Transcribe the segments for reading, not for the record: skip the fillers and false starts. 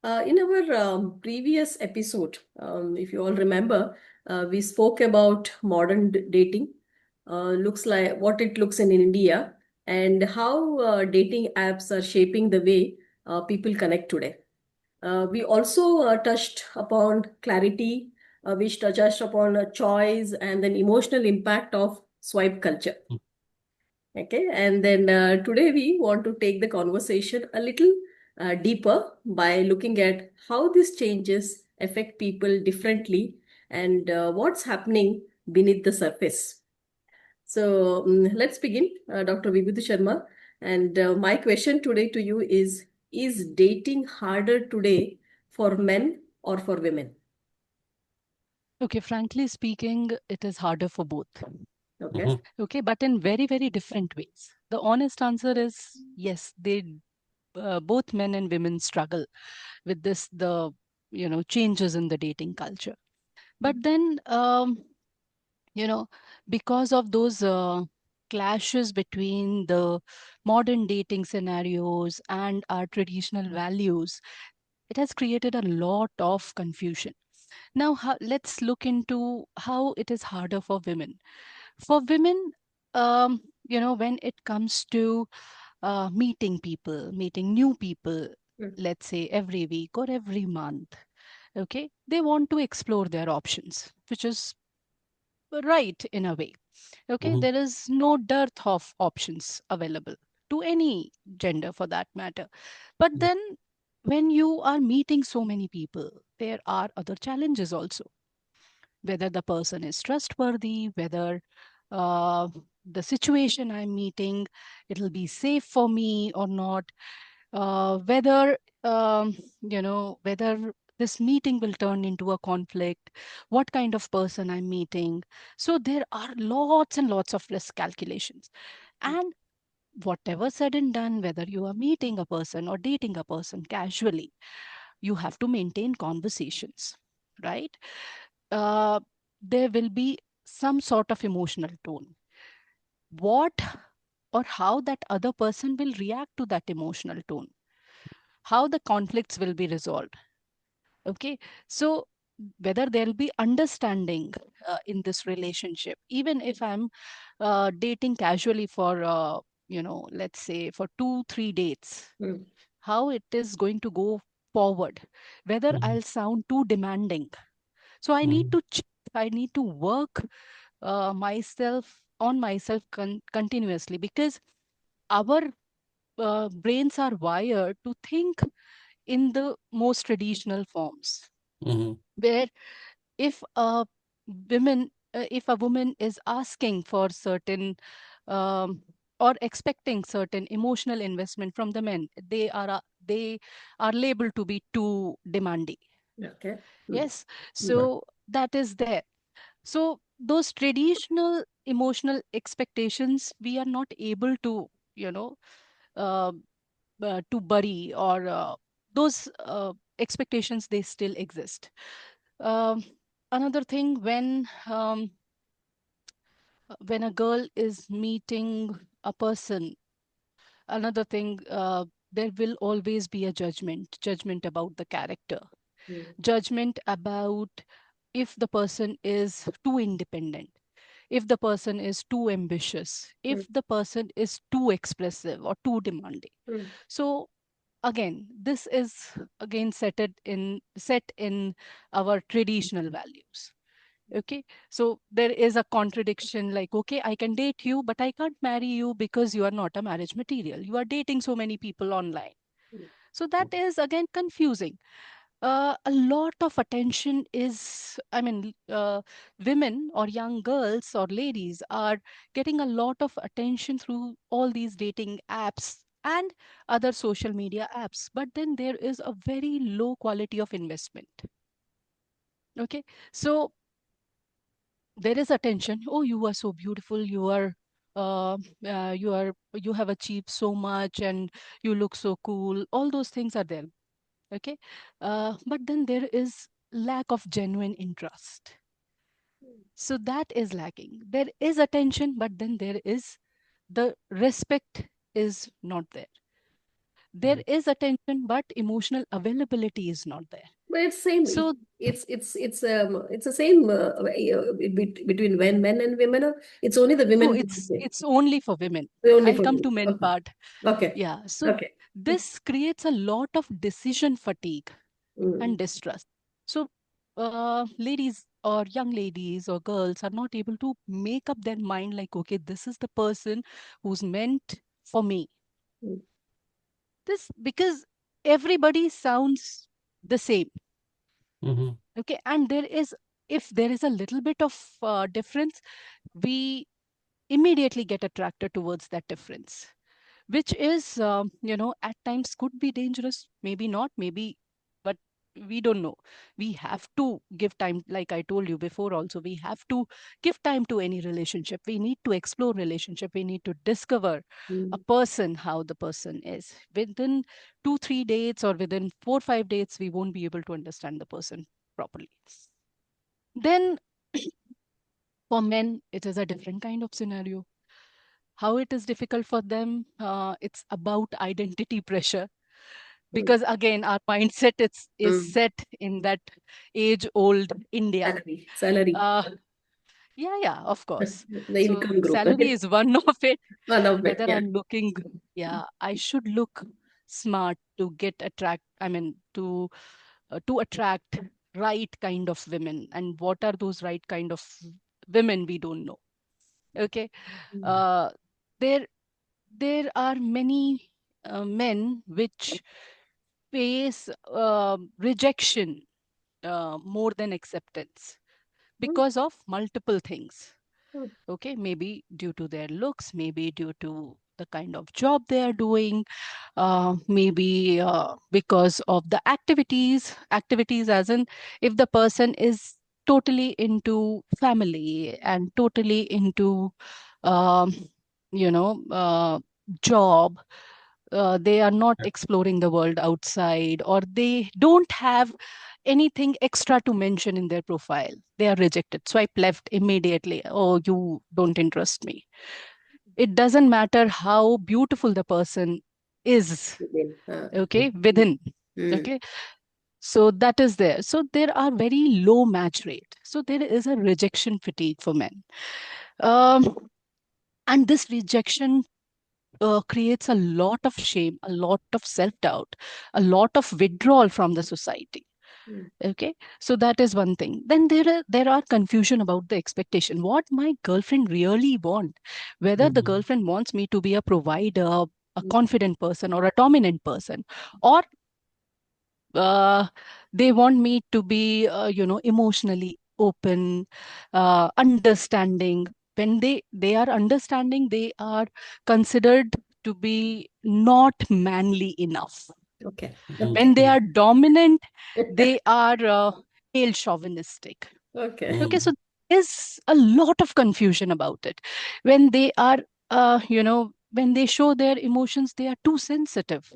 In our previous episode, if you all remember, we spoke about modern dating, looks like what it looks in India, and how dating apps are shaping the way people connect today. We also touched upon clarity, which touched upon choice and then emotional impact of swipe culture. Okay, and then today we want to take the conversation a little deeper by looking at how these changes affect people differently and what's happening beneath the surface. So let's begin, Dr. Vibhuti Sharma. And my question today to you is dating harder today for men or for women? Okay, frankly speaking, it is harder for both. Okay. Okay, but in very, very different ways. The honest answer is yes, both men and women struggle with the changes in the dating culture. But then, you know, because of those clashes between the modern dating scenarios and our traditional values, it has created a lot of confusion. Now, let's look into how it is harder for women. For women, when it comes to meeting people, meeting new people, Mm. let's say every week or every month, okay, they want to explore their options, which is right in a way. Okay, Mhm. there is no dearth of options available to any gender for that matter. But Yeah. then, when you are meeting so many people, there are other challenges also, whether the person is trustworthy, whether uh, the situation I'm meeting, it'll be safe for me or not, whether whether this meeting will turn into a conflict, what kind of person I'm meeting. So there are lots and lots of risk calculations. And whatever said and done, whether you are meeting a person or dating a person casually, you have to maintain conversations, right? uh, there will be some sort of emotional tone. What or how that other person will react to that emotional tone, how the conflicts will be resolved. Okay, so whether there'll be understanding in this relationship, even if I'm dating casually for, let's say for 2 3 dates, Mm. how it is going to go forward, whether Mhm. I'll sound too demanding. So I need Mhm. to I need to work myself continuously, because our brains are wired to think in the most traditional forms, Mhm. where if a woman is asking for certain um, or expecting certain emotional investment from the men, they are labeled to be too demanding. Okay. Mm. Yes, Mm. so that is there. So those traditional emotional expectations, we are not able to, you know, uh, to bury, or those expectations, they still exist. Um, Another thing, when a girl is meeting a person, another thing, there will always be a judgment about the character, Mm. judgment about if the person is too independent, if the person is too ambitious, Mm. if the person is too expressive or too demanding. Mm. So again, this is again set in our traditional values. Okay, so there is a contradiction, like, okay, I can date you, but I can't marry you because you are not a marriage material, you are dating so many people online. Mm. So that is again confusing. A lot of attention is, I mean, women or young girls or ladies are getting a lot of attention through all these dating apps and other social media apps, but then there is a very low quality of investment. Okay, so there is attention. Oh, you are so beautiful, uh, you have achieved so much, and you look so cool, all those things are there. Okay, but then there is lack of genuine interest. So that is lacking. There is attention, but then there is the respect is not there. There is attention, but emotional availability is not there. But it's same. So, It's the same between when men and women. Or it's only the no, women who it's say it's only for women. only I'll for come women. to men Okay. part. Okay. Yeah. So Okay. this creates a lot of decision fatigue and Mm. distrust. So, ladies or young ladies or girls are not able to make up their mind like, okay, this is the person who's meant for me. Mm. This because everybody sounds the same. Mhm. Okay, and if there is a little bit of difference, we immediately get attracted towards that difference, which is at times could be dangerous, maybe not, maybe, but we don't know. We have to give time, like I told you before also, we have to give time to any relationship. We need to explore relationship, we need to discover a Mm. person, how the person is. Within 2 3 dates or within 4 5 dates, we won't be able to understand the person properly. Then for men it is a different kind of scenario. How it is difficult for them, it's about identity pressure, Mm. because again our mindset is Mm. set in that age old India. Salary, uh, yeah, of course. the So income group, salary right? is one of it. One of it, Whether yeah. I'm looking, yeah, I should look smart to get attract, I mean, to attract right kind of women, and what are those right kind of women, we don't know. Okay. Mm. uh, there there are many men which face rejection more than acceptance Mm. because of multiple things. Mm. Okay, maybe due to their looks, maybe due to the kind of job they are doing, maybe because of the activities, as in, if the person is totally into family and totally into um, job, they are not exploring the world outside, or they don't have anything extra to mention in their profile, they are rejected, swipe left immediately. Oh, you don't interest me. It doesn't matter how beautiful the person is, Within, okay, within. mm. Okay, so that is there. So there are very low match rate, so there is a rejection fatigue for men. um, and this rejection creates a lot of shame, a lot of self doubt, a lot of withdrawal from the society. Mm. Okay, so that is one thing. Then there are confusion about the expectation, what my girlfriend really want, whether the Mhm. girlfriend wants me to be a provider, a Mm. confident person, or a dominant person, or uh, they want me to be emotionally open, understanding. When they are understanding, they are considered to be not manly enough. Okay. When Okay. they Mhm. are dominant, they are male chauvinistic. Okay. Okay, so Mhm. there's a lot of confusion about it. When they are when they show their emotions, they are too sensitive.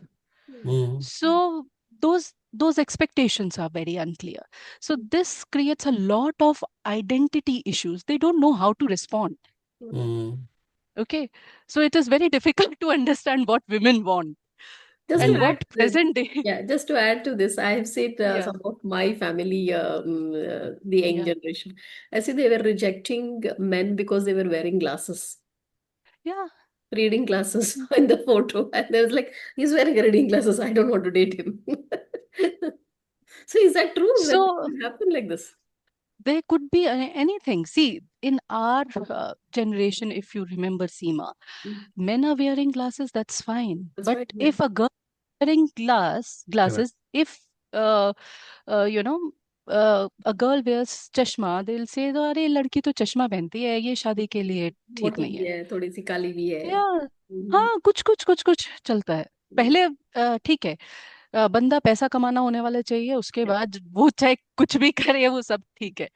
Mm. Mhm. So those expectations are very unclear. So this creates a lot of identity issues. They don't know how to respond. Mm. Mhm. Okay, so it is very difficult to understand what women want Just to and add Mhm. what to this, present day. yeah, just to add to this, I have seen Yeah, some of my family, the young yeah, generation. I see they were rejecting men because they were wearing glasses, yeah. reading glasses in the photo, and they was like, "He's wearing reading glasses. I don't want to date him." So is that true that So it happen like this? there could be anything. See, in our generation, if you remember Seema, Mm. men are wearing glasses, that's fine. That's But right. Yeah. if a girl wearing Correct. glasses, if uh, you know a girl wears chashma, they'll say, "तो अरे लड़की तो चश्मा पहनती है, ये शादी के लिए ठीक मोटी नहीं भी है।" है, थोड़ी सी काली भी है। या हम्म, हाँ, कुछ कुछ चलता है। पहले ठीक है, बंदा पैसा कमाना होने वाला चाहिए, उसके बाद वो चाहे कुछ भी करे, वो सब ठीक है।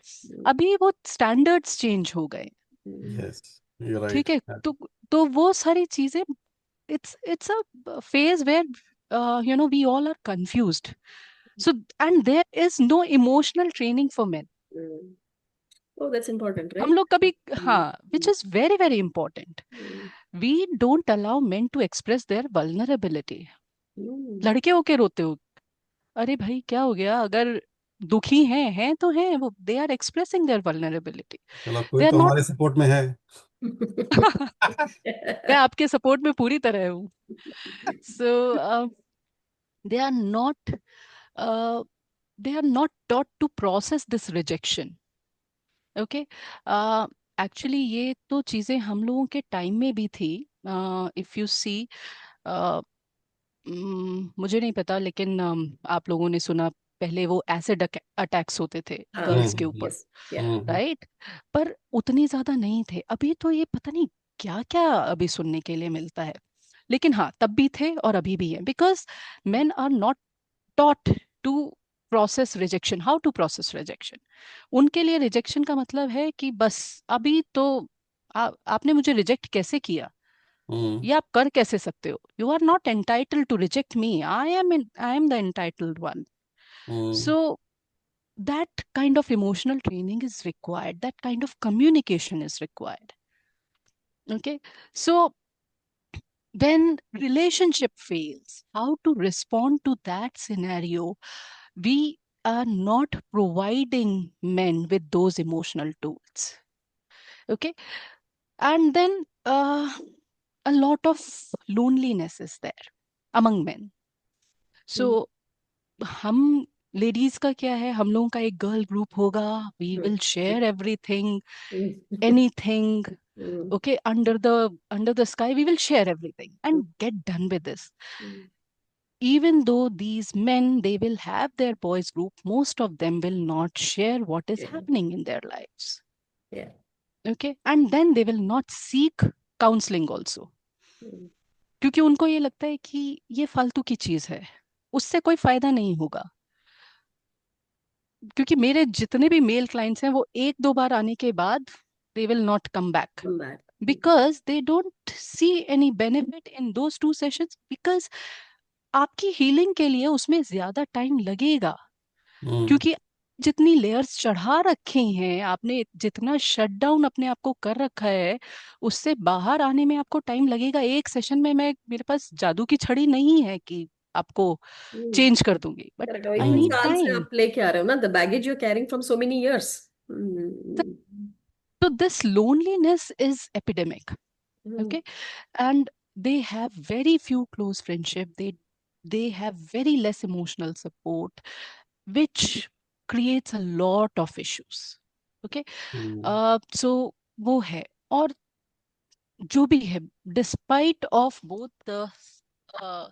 अभी वो स्टैंडर्ड्स चेंज हो गए। Yes, you're right. ठीक है, तो वो सारी चीजें, it's a phase where we all are confused. So, and there is no emotional training for men. Oh, that's important, हम right? लोग कभी, Mm, हाँ, which is very very important. mm, We don't allow men to express their vulnerability. लड़के होके रोते हो? अरे भाई क्या हो गया? अगर दुखी हैं तो हैं, वो they are expressing their vulnerability, चलो, कोई दे आर तो नॉट हमारे सपोर्ट में है। मैं आपके सपोर्ट में पूरी तरह हूँ। So they are not they are not taught to process this rejection. Okay, actually ये तो चीजें हम लोगों के टाइम में भी थी। इफ यू सी, मुझे नहीं पता, लेकिन आप लोगों ने सुना पहले वो एसिड अटैक्स होते थे हाँ, गर्ल्स के हम्म ऊपर, यस, या, राइट? पर उतने ज्यादा नहीं थे। अभी तो ये पता नहीं क्या क्या अभी सुनने के लिए मिलता है। लेकिन हाँ, तब भी थे और अभी भी है, because men are not taught to process rejection, how to process rejection. उनके लिए रिजेक्शन का मतलब है कि बस अभी तो आपने मुझे रिजेक्ट कैसे किया, हम्म ये आप कर कैसे सकते हो? You are not entitled to reject me, I am the entitled one. Hmm So that kind of emotional training is required, that kind of communication is required. Okay, so when relationship fails, how to respond to that scenario? We are not providing men with those emotional tools. Okay, and then a lot of loneliness is there among men. So हम ladies का क्या है, हम लोगों का एक girl group होगा, we will share everything, anything. Okay, under the sky we will share everything and get done with this. Even though these men, they will have their boys group, most of them will not share what is yeah, happening in their lives. yeah. Okay, and then they will not seek counseling also, क्योंकि उनको ये लगता है कि ये फालतू की चीज है, उससे कोई फायदा नहीं होगा। क्योंकि मेरे जितने भी मेल क्लाइंट्स हैं, वो एक दो बार आने के बाद they will not come back, Come back. because they don't see any benefit in those 2 sessions, because आपकी हीलिंग के लिए उसमें ज्यादा टाइम लगेगा। हम्म क्योंकि जितनी लेयर्स चढ़ा रखे हैं आपने, जितना शट डाउन अपने आप को कर रखा है, उससे बाहर आने में आपको टाइम लगेगा। एक सेशन में मैं, मेरे पास जादू की छड़ी नहीं है कि आपको हम्म, चेंज कर दूंगी, बट करेक्ट। आई इतने नीड साल से टाइम। आप लेके आ रहे हो ना, the baggage you carrying from so many years. So this loneliness is epidemic. Okay, and they have very few close friendship, they have very less emotional support, which creates a lot of issues. Okay, hmm so वो है। और जो भी है, despite of both the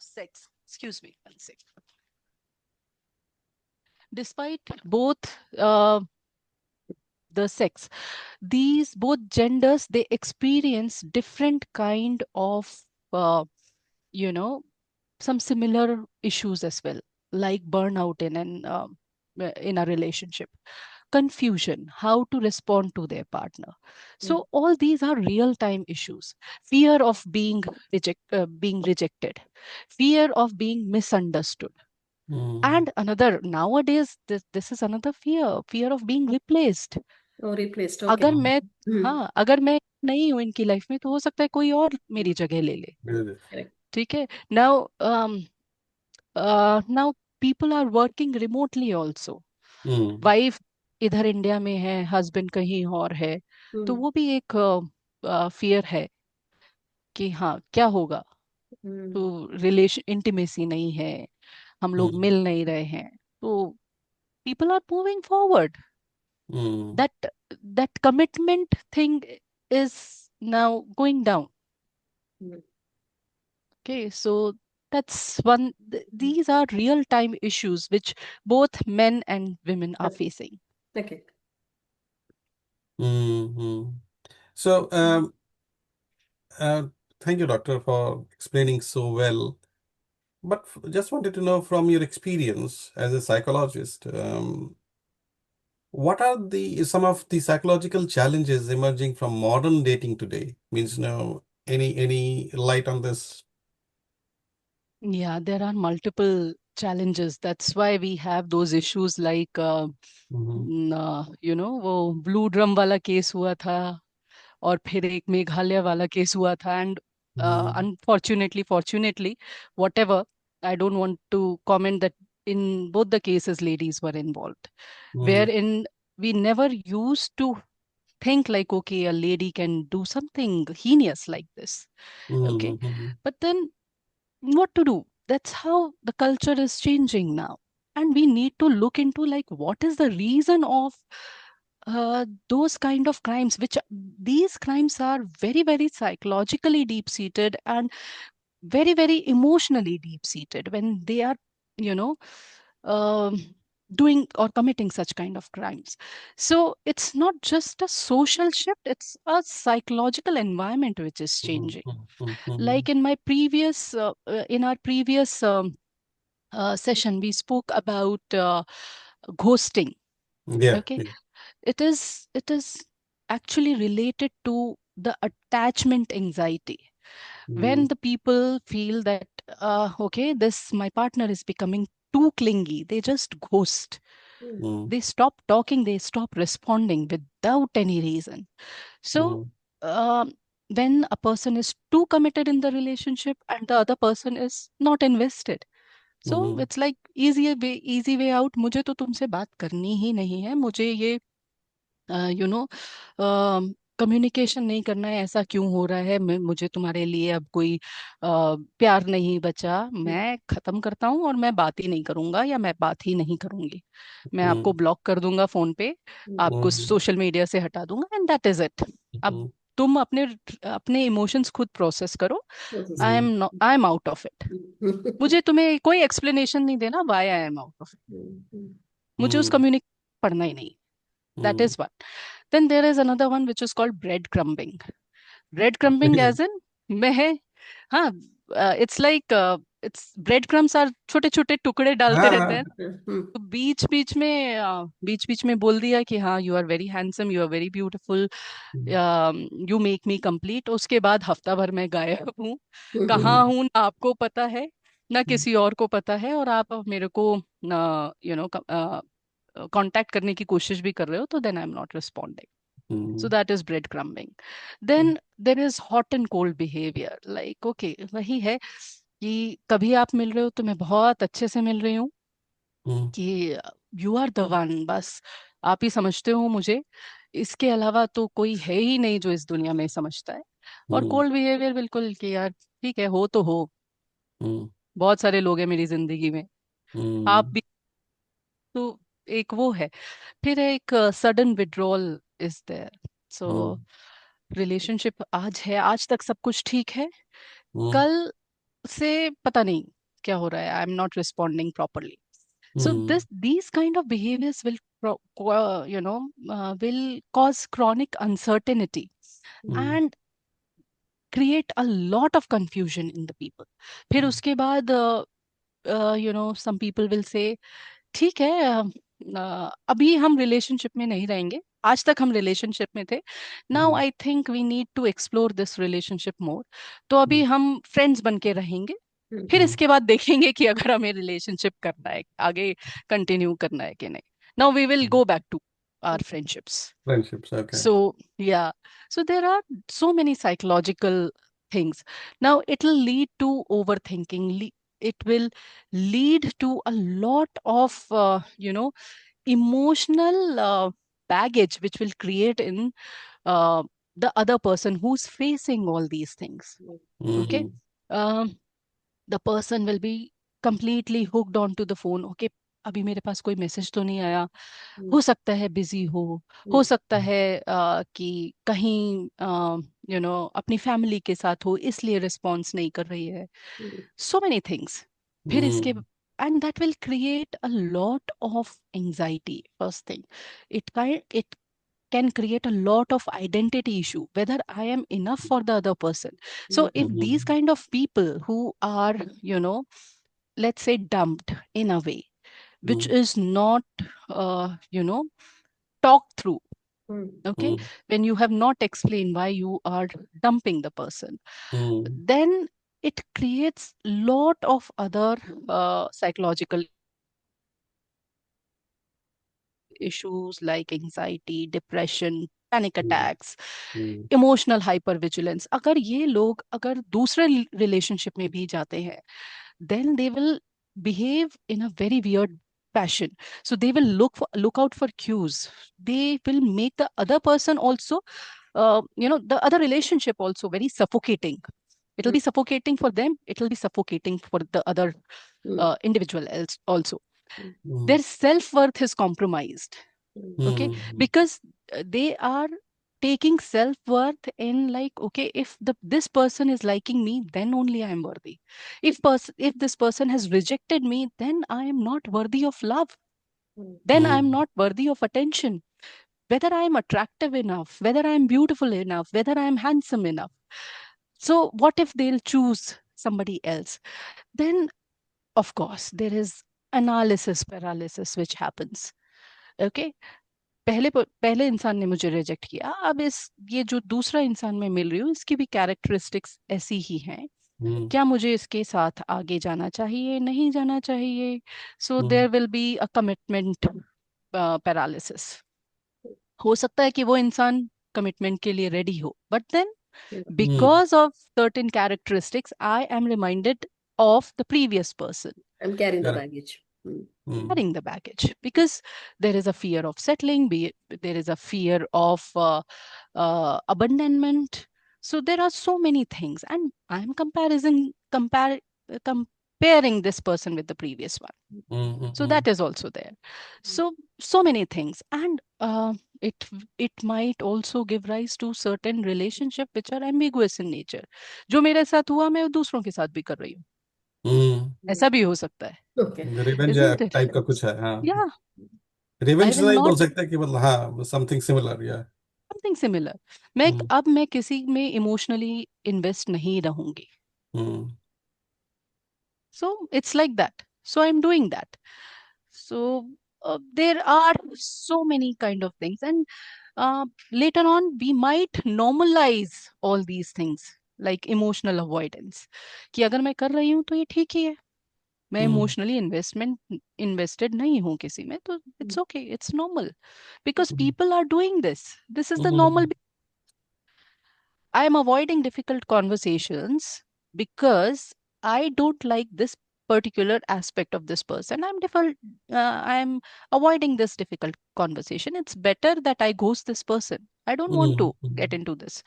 sex, excuse me one sec, despite both the sex, these both genders, they experience different kind of you know some similar issues as well, like burnout in a relationship, confusion, how to respond to their partner. So all these are real time issues. Fear of being rejected, fear of being misunderstood, hmm and another nowadays, this is another fear of being replaced. Replaced, okay. अगर मैं, हाँ, अगर मैं नहीं हूं इनकी life में, तो हो सकता है कोई और मेरी जगह ले ले। करेक्ट। ठीक है, now now people are working remotely also, hmm wife इधर इंडिया में है, हस्बैंड कहीं और है, तो वो भी एक फियर है कि हाँ क्या होगा, तो रिलेशन इंटीमेसी नहीं है, हम लोग हम्म मिल नहीं रहे हैं, तो people are moving forward. Hmm That commitment thing is now going down. Okay, so that's one. These are real time issues which both men and women are facing. Okay. Hmm So, uh, thank you, doctor, for explaining so well. But just wanted to know from your experience as a psychologist, what are the some of the psychological challenges emerging from modern dating today? Means, any light on this? Yeah, there are multiple challenges. That's why we have those issues like, Mm-hmm. वो blue drum वाला case हुआ था, और फिर एक मेघालय वाला case हुआ था, and Mm-hmm. Unfortunately, fortunately, what ever, I don't want to comment that in both the cases ladies were involved, wherein we never used to think like, okay, a lady can do something heinous like this. Okay. But then what to do? That's how the culture is changing now. And we need to look into like what is the reason of those kind of crimes, which these crimes are very, very psychologically deep seated and very, very emotionally deep seated when they are, you know, um, doing or committing such kind of crimes. So it's not just a social shift, it's a psychological environment which is changing. Like in our previous session, we spoke about ghosting. Yeah. Okay, it is actually related to the attachment anxiety. When the people feel that okay, this my partner is becoming too clingy, they just ghost. They stop talking, they stop responding without any reason. So um, when a person is too committed in the relationship and the other person is not invested, so it's like easy way out. मुझे तो तुमसे बात करनी ही नहीं है, मुझे ये you know communication नहीं करना है, ऐसा क्यों हो रहा है, मुझे तुम्हारे लिए अब कोई प्यार नहीं बचा, मैं खत्म करता हूँ और मैं बात ही नहीं करूंगा या मैं बात ही नहीं करूंगी, मैं आपको ब्लॉक कर दूंगा फोन पे, आपको सोशल मीडिया से हटा दूंगा एंड दैट इज इट. अब तुम अपने अपने इमोशंस खुद प्रोसेस करो. I am out of it. मुझे तुम्हें कोई एक्सप्लेनेशन नहीं देना why I am out of it. मुझे उस कम्युनिकेशन पढ़ना ही नहीं. That is one. Then there is another one which is called breadcrumbing. Breadcrumbing as in मैं हाँ it's like it's breadcrumbs are छोटे छोटे टुकड़े डालते रहते हैं. तो बीच बीच में बोल दिया कि हाँ you are very handsome, you are very beautiful, you make me complete. उसके बाद हफ्ता भर मैं गायब हूँ, कहाँ हूँ ना आपको पता है ना किसी और को पता है, और आप मेरे को यू नो कांटेक्ट करने की कोशिश भी कर रहे हो, तो then I am not responding. So that is breadcrumbing. Then there is hot and cold behavior. Like, okay, वही है कि कभी आप मिल रहे हो तो मैं बहुत अच्छे से मिल रही हूँ कि यू आर द वन, बस आप ही समझते हो मुझे, इसके अलावा तो कोई है ही नहीं जो इस दुनिया में समझता है. और कोल्ड बिहेवियर बिल्कुल कि यार ठीक है, हो तो हो, बहुत सारे लोग हैं मेरी जिंदगी में, आप भी. तो एक वो है. फिर एक sudden withdrawal is there. So relationship आज है, आज तक सब कुछ ठीक है, कल से पता नहीं क्या हो रहा है, आई am not responding properly. So these kind of behaviors will will cause chronic uncertainty and create a lot of confusion in the people. फिर उसके बाद some people will say ठीक है, अभी हम रिलेशनशिप में नहीं रहेंगे, आज तक हम रिलेशनशिप में थे, now I think we need to explore this relationship more, तो अभी हम फ्रेंड्स बन के रहेंगे, फिर इसके बाद देखेंगे कि अगर हमें रिलेशनशिप करना है, आगे कंटिन्यू करना है कि नहीं. Now we will go back to our friendships. Okay. So yeah, so there are so many psychological things. Now it will lead to overthinking. It will lead to a lot of emotional baggage which will create in the other person who's facing all these things. Okay. The person will be completely hooked onto the phone. Okay, अभी मेरे पास कोई message तो नहीं आया, हो सकता है busy हो सकता है कि कहीं अपनी फैमिली के साथ हो इसलिए रिस्पॉन्स नहीं कर रही है. So many things. फिर इसके and that will create a lot of anxiety. First thing, it can create a lot of identity issue, whether I am enough for the other person. So if these kind of people who are let's say dumped in a way which is not talked through, okay, when you have not explained why you are dumping the person, then it creates lot of other psychological issues like anxiety, depression, panic attacks, emotional hyper vigilance. अगर ये लोग अगर दूसरे relationship में भी जाते हैं then they will behave in a very weird fashion. So they will look out for cues. They will make the other person also, the other relationship also very suffocating. It'll be suffocating for them. It'll be suffocating for the other individual else also. Their self-worth is compromised. Okay, because they are taking self-worth in like, okay, if this person is liking me, then only I am worthy. If this person has rejected me, then I am not worthy of love. Then I am not worthy of attention. Whether I am attractive enough, whether I am beautiful enough, whether I am handsome enough. So what if they'll choose somebody else? Then of course there is analysis paralysis which happens. Okay, पहले इंसान ने मुझे reject किया, अब ये जो दूसरा इंसान मैं मिल रही हूँ, इसकी भी कैरेक्टरिस्टिक्स ऐसी ही हैं, क्या मुझे इसके साथ आगे जाना चाहिए, नहीं जाना चाहिए? So there will be a commitment paralysis. हो सकता है कि वो इंसान कमिटमेंट के लिए रेडी हो, but then because of certain characteristics, I am reminded of the previous person. I'm carrying the Correct. baggage. Carrying the baggage, because there is a fear of settling, there is a fear of abandonment. So there are so many things, and I'm comparing this person with the previous one. So that is also there. So many things, and it might also give rise to certain relationship which are ambiguous in nature. जो मेरे साथ हुआ, मैं दूसरों के साथ भी कर रही हूँ. ऐसा भी हो सकता है. Okay. Revenge Isn't it? Type का कुछ है, हाँ. Yeah, I रिवेंज will नहीं बोल not सकते कि मतलब, हाँ, समथिंग सिमिलर, या. something similar. अब मैं किसी में इमोशनली इन्वेस्ट नहीं रहूंगी. So it's like that. So I'm doing that. So there are so many kind of things, and later on we might normalize all these things like emotional avoidance. कि अगर मैं कर रही हूँ तो ये ठीक ही है. मैं इमोशनली इन्वेस्टेड नहीं हूँ किसी में, तो it's okay, it's normal, because people are doing this. This is the normal. I am avoiding difficult conversations because I don't like this particular aspect of this person. I'm avoiding this difficult conversation. It's better that I ghost this person. I don't want to get into this.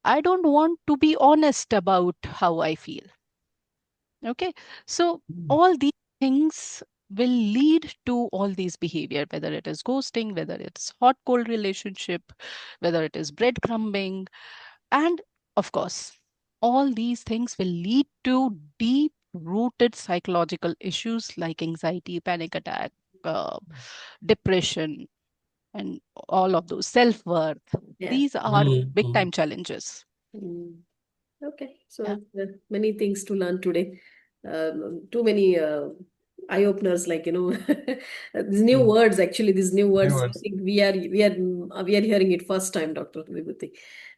I don't want to be honest about how I feel. Okay, so all these things will lead to all these behavior, whether it is ghosting, whether it's hot cold relationship, whether it is breadcrumbing, and of course, all these things will lead to deep rooted psychological issues like anxiety, panic attack, depression, and all of those, self worth. Yeah. These are big time challenges. Okay, so Yeah. many things to learn today. Too many eye openers, like these new words. Actually, these new words. I think we are hearing it first time, Dr. Vibhuti.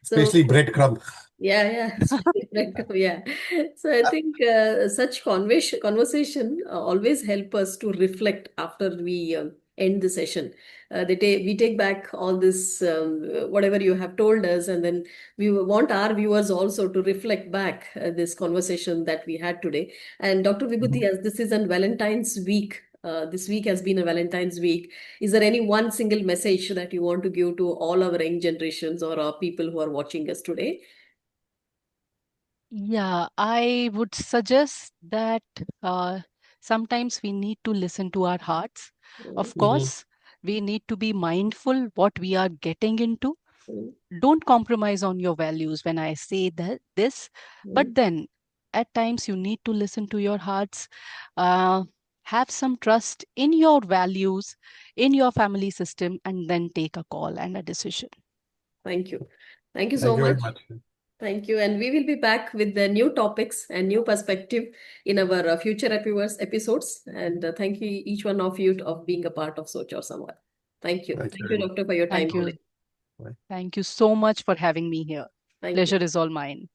So Especially breadcrumb. yeah. Yeah. So I think such conversation always help us to reflect after we end the session. We take back all this whatever you have told us, and then we want our viewers also to reflect back this conversation that we had today. And Dr. Vibhuti, as this is on Valentine's week, this week has been a Valentine's week. Is there any one single message that you want to give to all our young generations or our people who are watching us today? Yeah, I would suggest that sometimes we need to listen to our hearts. Of course, we need to be mindful what we are getting into. Don't compromise on your values when I say this, but then at times you need to listen to your hearts. Have some trust in your values, in your family system, and then take a call and a decision. Thank you. Thank you Thank so you very much. much. Thank you. And we will be back with the new topics and new perspective in our future episodes. And thank you, each one of you, of being a part of Soch or Samvad. Thank you. Thank Thank you you, very much. Doctor, for your time Thank you. today. Bye. Thank you so much for having me here. Thank Pleasure you. is all mine.